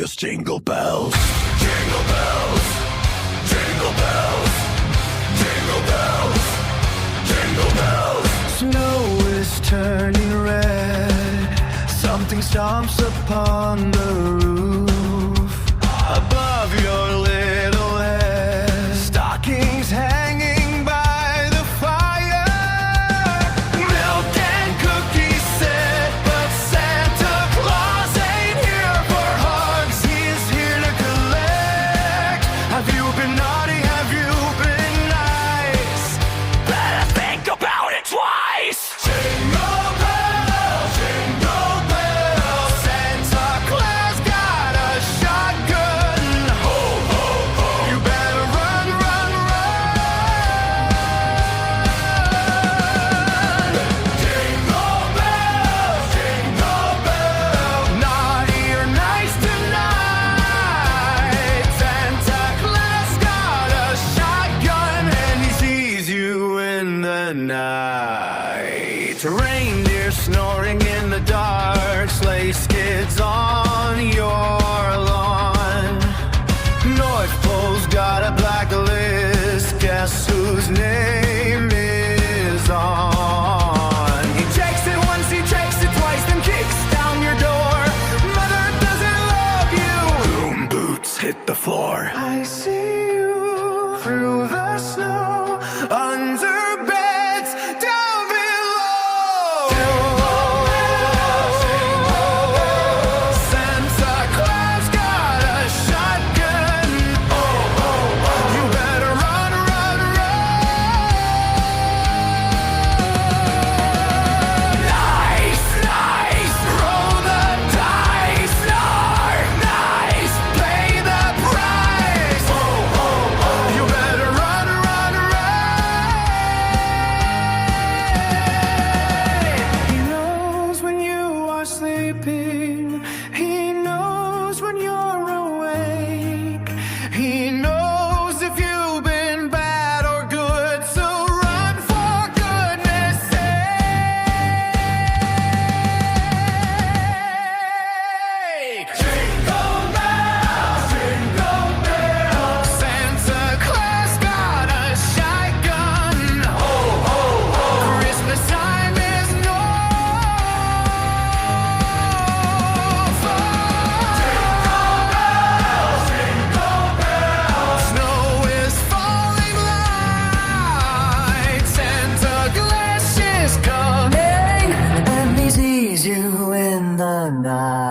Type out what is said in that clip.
OBAPHYIAS jingle bells. Jingle bells, jingle bells, jingle bells, jingle bells. Snow is turning red, something stomps upon the roof. Above your little head, stockings hanging by the fire. Milk and cookies set, but Santa Claus ain't here for hugs. He's here to collect. Have you been naughty? Have you been nice? Better think about it twice. Jingle bells, jingle bells. Santa Claus got a shotgun. Ho, ho, ho. You better run, run, run. Jingle bells, naughty or nice tonight. Santa Claus got a shotgun and he sees you in the night. Reindeer snoring in the dark, sleigh skids on your lawn. North Pole's got a blacklist, guess whose name is on? He checks it once, he checks it twice, then kicks down your door. Mother doesn't love you. Boom boots hit the floor. I see you through the snow, under beds, down below. Santa Claus got a shotgun. Oh, oh, oh. You better run, run, run. Nice, nice, roll the dice. Nice, pay the price. Oh, oh, oh. You better run, run, run. He knows when you are sleeping. He knows when you're awake. He knows if you've been bad or good. So run for goodness sake. Jingle bells, Santa Claus got a shotgun. Ho, ho, ho. Christmas time is no fun. Jingle bells, snow is falling light. Santa Claus is coming, and he sees you in the night.